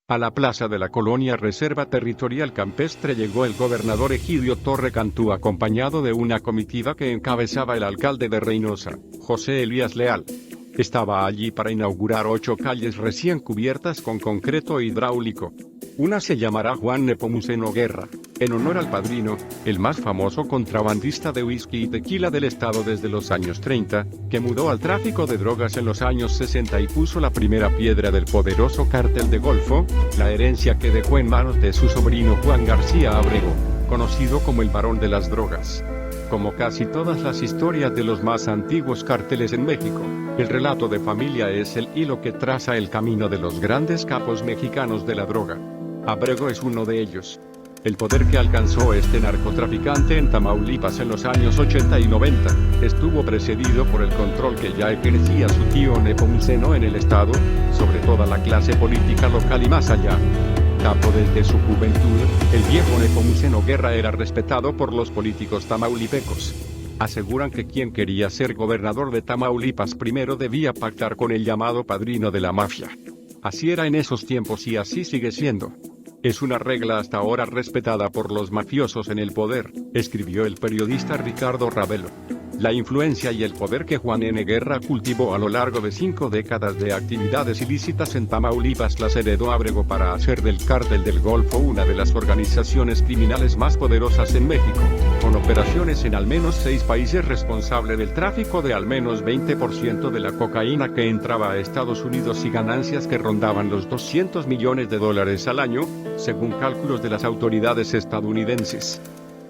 A la plaza de la colonia Reserva Territorial Campestre llegó el gobernador Egidio Torre Cantú acompañado de una comitiva que encabezaba el alcalde de Reynosa, José Elías Leal. Estaba allí para inaugurar 8 calles recién cubiertas con concreto hidráulico. Una se llamará Juan Nepomuceno Guerra, en honor al padrino, el más famoso contrabandista de whisky y tequila del estado desde los años 30, que mudó al tráfico de drogas en los años 60 y puso la primera piedra del poderoso cártel de Golfo, la herencia que dejó en manos de su sobrino Juan García Abrego, conocido como el Barón de las Drogas. Como casi todas las historias de los más antiguos cárteles en México, el relato de familia es el hilo que traza el camino de los grandes capos mexicanos de la droga. Abrego es uno de ellos. El poder que alcanzó este narcotraficante en Tamaulipas en los años 80 y 90, estuvo precedido por el control que ya ejercía su tío Nepomuceno en el estado, sobre toda la clase política local y más allá. Capo desde su juventud, el viejo Nepomuceno Guerra era respetado por los políticos tamaulipecos. Aseguran que quien quería ser gobernador de Tamaulipas primero debía pactar con el llamado padrino de la mafia. Así era en esos tiempos y así sigue siendo. Es una regla hasta ahora respetada por los mafiosos en el poder, escribió el periodista Ricardo Ravelo. La influencia y el poder que Juan N. Guerra cultivó a lo largo de 5 décadas de actividades ilícitas en Tamaulipas las heredó Abrego para hacer del Cártel del Golfo una de las organizaciones criminales más poderosas en México, con operaciones en al menos 6 países, responsable del tráfico de al menos 20% de la cocaína que entraba a Estados Unidos y ganancias que rondaban los $200 millones al año, según cálculos de las autoridades estadounidenses.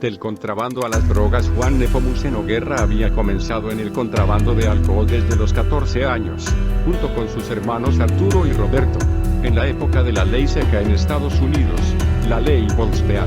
Del contrabando a las drogas, Juan Nepomuceno Guerra había comenzado en el contrabando de alcohol desde los 14 años, junto con sus hermanos Arturo y Roberto, en la época de la ley seca en Estados Unidos, la ley Volkswagen.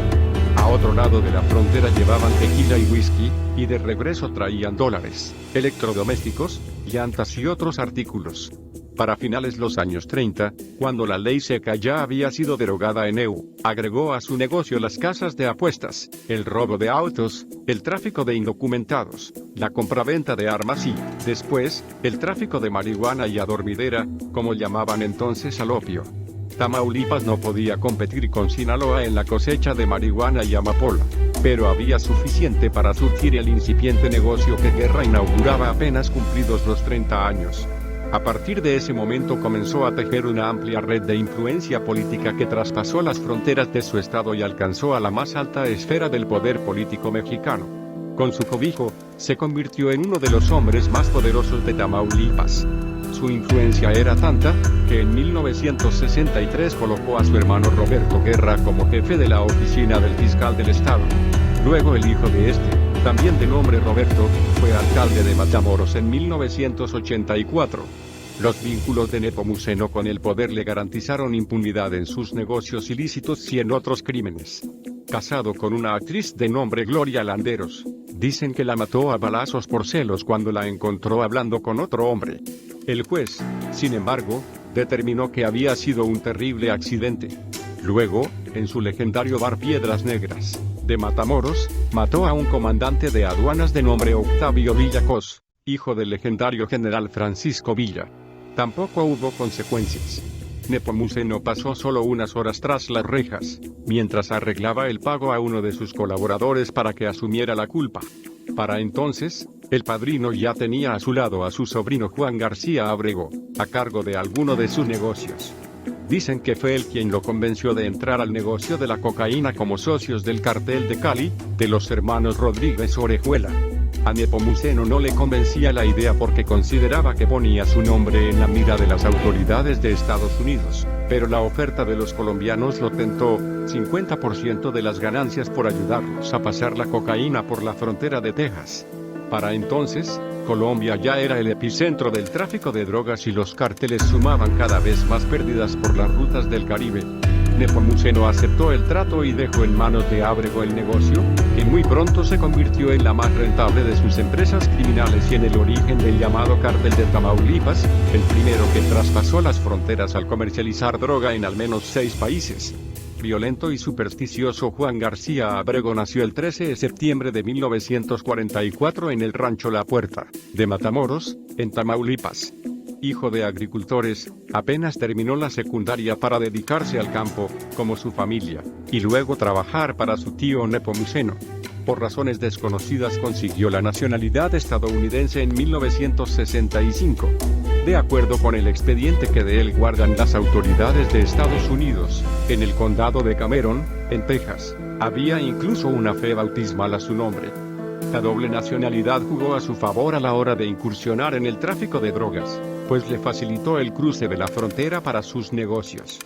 A otro lado de la frontera llevaban tequila y whisky, y de regreso traían dólares, electrodomésticos, llantas y otros artículos. Para finales los años 30, cuando la ley seca ya había sido derogada en EU, agregó a su negocio las casas de apuestas, el robo de autos, el tráfico de indocumentados, la compraventa de armas y, después, el tráfico de marihuana y adormidera, como llamaban entonces al opio. Tamaulipas no podía competir con Sinaloa en la cosecha de marihuana y amapola, pero había suficiente para surtir el incipiente negocio que Guerra inauguraba apenas cumplidos los 30 años. A partir de ese momento comenzó a tejer una amplia red de influencia política que traspasó las fronteras de su estado y alcanzó a la más alta esfera del poder político mexicano. Con su cobijo, se convirtió en uno de los hombres más poderosos de Tamaulipas. Su influencia era tanta, que en 1963 colocó a su hermano Roberto Guerra como jefe de la oficina del fiscal del estado. Luego el hijo de este, también de nombre Roberto, fue alcalde de Matamoros en 1984. Los vínculos de Nepomuceno con el poder le garantizaron impunidad en sus negocios ilícitos y en otros crímenes. Casado con una actriz de nombre Gloria Landeros, dicen que la mató a balazos por celos cuando la encontró hablando con otro hombre. El juez, sin embargo, determinó que había sido un terrible accidente. Luego, en su legendario bar Piedras Negras, de Matamoros, mató a un comandante de aduanas de nombre Octavio Villa Cos, hijo del legendario general Francisco Villa. Tampoco hubo consecuencias. Nepomuceno pasó solo unas horas tras las rejas, mientras arreglaba el pago a uno de sus colaboradores para que asumiera la culpa. Para entonces, el padrino ya tenía a su lado a su sobrino Juan García Abrego, a cargo de alguno de sus negocios. Dicen que fue él quien lo convenció de entrar al negocio de la cocaína como socios del cartel de Cali, de los hermanos Rodríguez Orejuela. A Nepomuceno no le convencía la idea porque consideraba que ponía su nombre en la mira de las autoridades de Estados Unidos, pero la oferta de los colombianos lo tentó, 50% de las ganancias por ayudarlos a pasar la cocaína por la frontera de Texas. Para entonces, Colombia ya era el epicentro del tráfico de drogas y los cárteles sumaban cada vez más pérdidas por las rutas del Caribe. Nepomuceno aceptó el trato y dejó en manos de Abrego el negocio, que muy pronto se convirtió en la más rentable de sus empresas criminales y en el origen del llamado Cártel de Tamaulipas, el primero que traspasó las fronteras al comercializar droga en al menos 6 países. Violento y supersticioso Juan García Abrego nació el 13 de septiembre de 1944 en el rancho La Puerta, de Matamoros, en Tamaulipas. hijo de agricultores, apenas terminó la secundaria para dedicarse al campo, como su familia, y luego trabajar para su tío Nepomuceno. Por razones desconocidas consiguió la nacionalidad estadounidense en 1965. De acuerdo con el expediente que de él guardan las autoridades de Estados Unidos, en el condado de Cameron, en Texas, había incluso una fe bautismal a su nombre. La doble nacionalidad jugó a su favor a la hora de incursionar en el tráfico de drogas, pues le facilitó el cruce de la frontera para sus negocios.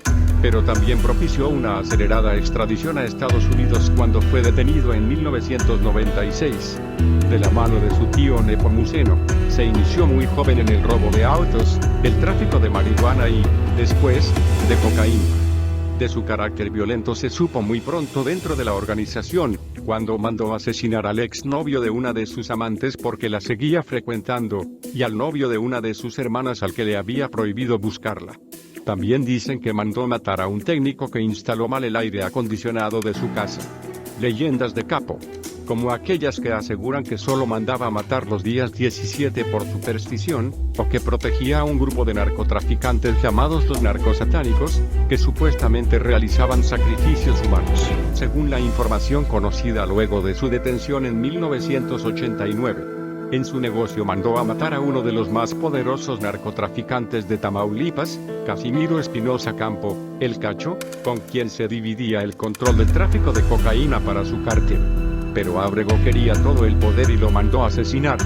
Pero también propició una acelerada extradición a Estados Unidos cuando fue detenido en 1996. De la mano de su tío Nepomuceno, se inició muy joven en el robo de autos, el tráfico de marihuana y, después, de cocaína. De su carácter violento se supo muy pronto dentro de la organización, cuando mandó asesinar al exnovio de una de sus amantes porque la seguía frecuentando, y al novio de una de sus hermanas al que le había prohibido buscarla. También dicen que mandó matar a un técnico que instaló mal el aire acondicionado de su casa. Leyendas de Capo, como aquellas que aseguran que solo mandaba matar los días 17 por superstición, o que protegía a un grupo de narcotraficantes llamados los narcosatánicos, que supuestamente realizaban sacrificios humanos, según la información conocida luego de su detención en 1989. En su negocio mandó a matar a uno de los más poderosos narcotraficantes de Tamaulipas, Casimiro Espinosa Campo, el Cacho, con quien se dividía el control del tráfico de cocaína para su cártel. Pero Ábrego quería todo el poder y lo mandó asesinar.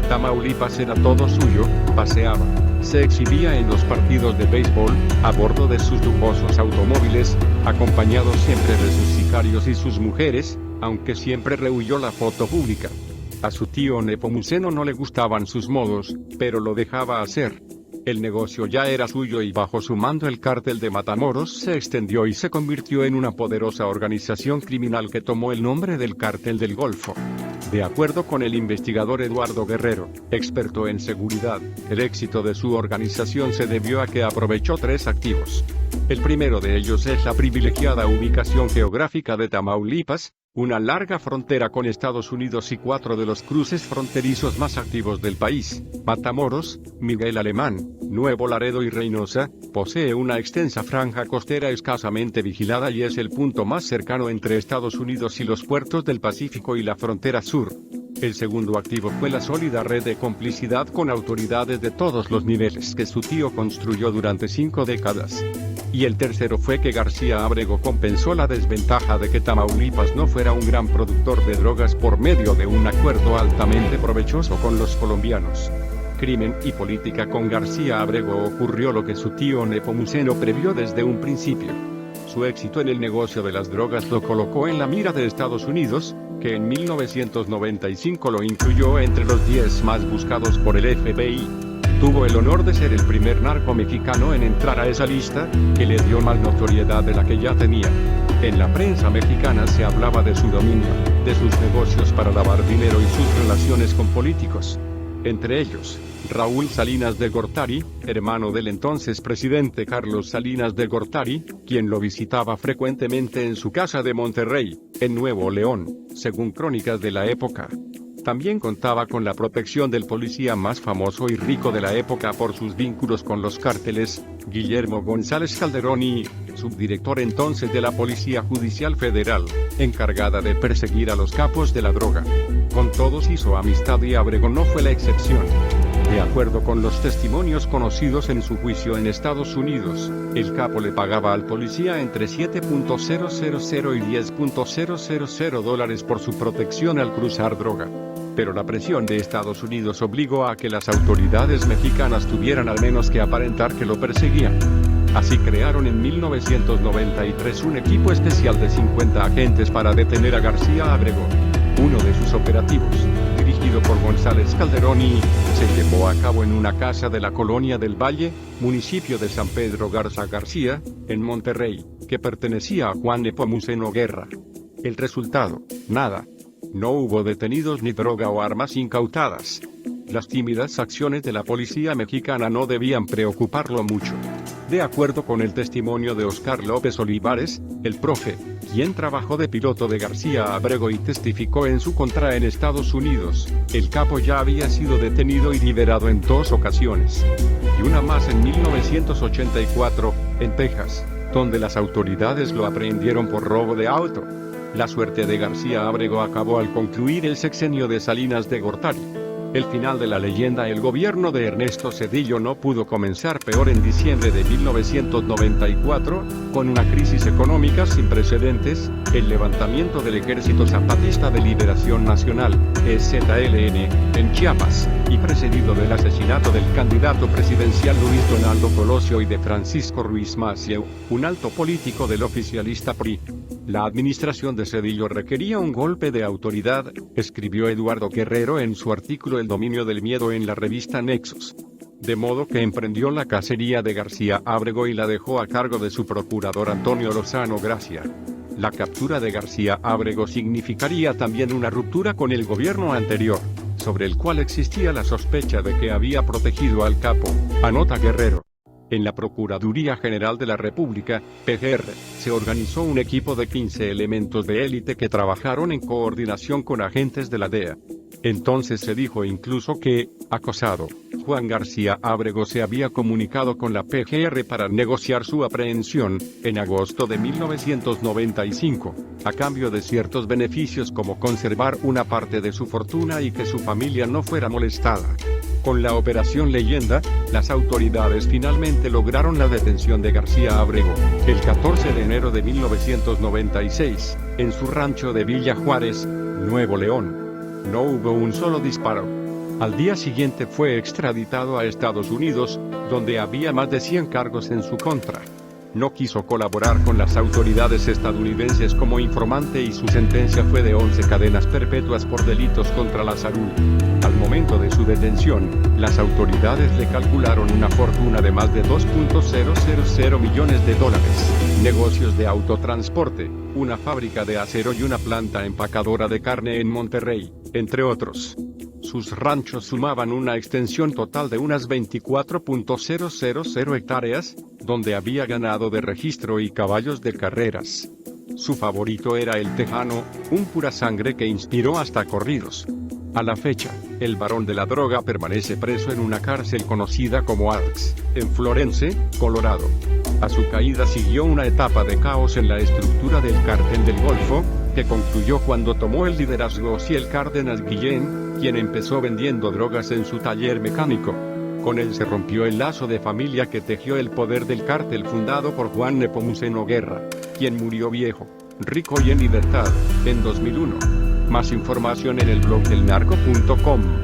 Tamaulipas era todo suyo, paseaba, se exhibía en los partidos de béisbol, a bordo de sus lujosos automóviles, acompañado siempre de sus sicarios y sus mujeres, aunque siempre rehuyó la foto pública. A su tío Nepomuceno no le gustaban sus modos, pero lo dejaba hacer. El negocio ya era suyo y bajo su mando el cártel de Matamoros se extendió y se convirtió en una poderosa organización criminal que tomó el nombre del Cártel del Golfo. De acuerdo con el investigador Eduardo Guerrero, experto en seguridad, el éxito de su organización se debió a que aprovechó tres activos. El primero de ellos es la privilegiada ubicación geográfica de Tamaulipas, una larga frontera con Estados Unidos y cuatro de los cruces fronterizos más activos del país, Matamoros, Miguel Alemán, Nuevo Laredo y Reynosa, posee una extensa franja costera escasamente vigilada y es el punto más cercano entre Estados Unidos y los puertos del Pacífico y la frontera sur. El segundo activo fue la sólida red de complicidad con autoridades de todos los niveles que su tío construyó durante 5 décadas. Y el tercero fue que García Ábrego compensó la desventaja de que Tamaulipas no fuera un gran productor de drogas por medio de un acuerdo altamente provechoso con los colombianos. Crimen y política. Con García Ábrego ocurrió lo que su tío Nepomuceno previó desde un principio. Su éxito en el negocio de las drogas lo colocó en la mira de Estados Unidos, que en 1995 lo incluyó entre los 10 más buscados por el FBI. Tuvo el honor de ser el primer narco mexicano en entrar a esa lista, que le dio más notoriedad de la que ya tenía. En la prensa mexicana se hablaba de su dominio, de sus negocios para lavar dinero y sus relaciones con políticos. Entre ellos, Raúl Salinas de Gortari, hermano del entonces presidente Carlos Salinas de Gortari, quien lo visitaba frecuentemente en su casa de Monterrey, en Nuevo León, según crónicas de la época. También contaba con la protección del policía más famoso y rico de la época por sus vínculos con los cárteles, Guillermo González Calderón y, subdirector entonces de la Policía Judicial Federal, encargada de perseguir a los capos de la droga. Con todos hizo amistad y Ábrego no fue la excepción. De acuerdo con los testimonios conocidos en su juicio en Estados Unidos, el capo le pagaba al policía entre $7.000 y $10.000 por su protección al cruzar droga. Pero la presión de Estados Unidos obligó a que las autoridades mexicanas tuvieran al menos que aparentar que lo perseguían. Así crearon en 1993 un equipo especial de 50 agentes para detener a García Ábrego. Uno de sus operativos, dirigido por González Calderón se llevó a cabo en una casa de la Colonia del Valle, municipio de San Pedro Garza García, en Monterrey, que pertenecía a Juan Nepomuceno Guerra. El resultado, nada. No hubo detenidos ni droga o armas incautadas. Las tímidas acciones de la policía mexicana no debían preocuparlo mucho. De acuerdo con el testimonio de Oscar López Olivares, el profe, quien trabajó de piloto de García Ábrego y testificó en su contra en Estados Unidos, el capo ya había sido detenido y liberado en 2 ocasiones. Y una más en 1984, en Texas, donde las autoridades lo aprehendieron por robo de auto. La suerte de García Ábrego acabó al concluir el sexenio de Salinas de Gortari. El final de la leyenda. El gobierno de Ernesto Zedillo no pudo comenzar peor en diciembre de 1994, con una crisis económica sin precedentes, el levantamiento del Ejército Zapatista de Liberación Nacional, EZLN, en Chiapas, y precedido del asesinato del candidato presidencial Luis Donaldo Colosio y de Francisco Ruiz Massieu, un alto político del oficialista PRI. La administración de Zedillo requería un golpe de autoridad, escribió Eduardo Guerrero en su artículo El dominio del miedo en la revista Nexos. De modo que emprendió la cacería de García Ábrego y la dejó a cargo de su procurador Antonio Lozano Gracia. La captura de García Ábrego significaría también una ruptura con el gobierno anterior, sobre el cual existía la sospecha de que había protegido al capo, anota Guerrero. En la Procuraduría General de la República, PGR, se organizó un equipo de 15 elementos de élite que trabajaron en coordinación con agentes de la DEA. Entonces se dijo incluso que, acosado, Juan García Ábrego se había comunicado con la PGR para negociar su aprehensión, en agosto de 1995, a cambio de ciertos beneficios como conservar una parte de su fortuna y que su familia no fuera molestada. Con la Operación Leyenda, las autoridades finalmente lograron la detención de García Ábrego, el 14 de enero de 1996, en su rancho de Villa Juárez, Nuevo León. No hubo un solo disparo. Al día siguiente fue extraditado a Estados Unidos, donde había más de 100 cargos en su contra. No quiso colaborar con las autoridades estadounidenses como informante y su sentencia fue de 11 cadenas perpetuas por delitos contra la salud. Al momento de su detención, las autoridades le calcularon una fortuna de más de $2.000 millones, negocios de autotransporte, una fábrica de acero y una planta empacadora de carne en Monterrey, entre otros. Sus ranchos sumaban una extensión total de unas 24.000 hectáreas, donde había ganado de registro y caballos de carreras. Su favorito era el tejano, un pura sangre que inspiró hasta corridos. A la fecha, el barón de la droga permanece preso en una cárcel conocida como Arks, en Florence, Colorado. A su caída siguió una etapa de caos en la estructura del Cártel del Golfo, que concluyó cuando tomó el liderazgo el Cárdenas Guillén, quien empezó vendiendo drogas en su taller mecánico. Con él se rompió el lazo de familia que tejió el poder del cártel fundado por Juan Nepomuceno Guerra, quien murió viejo, rico y en libertad, en 2001. Más información en el blog delnarco.com.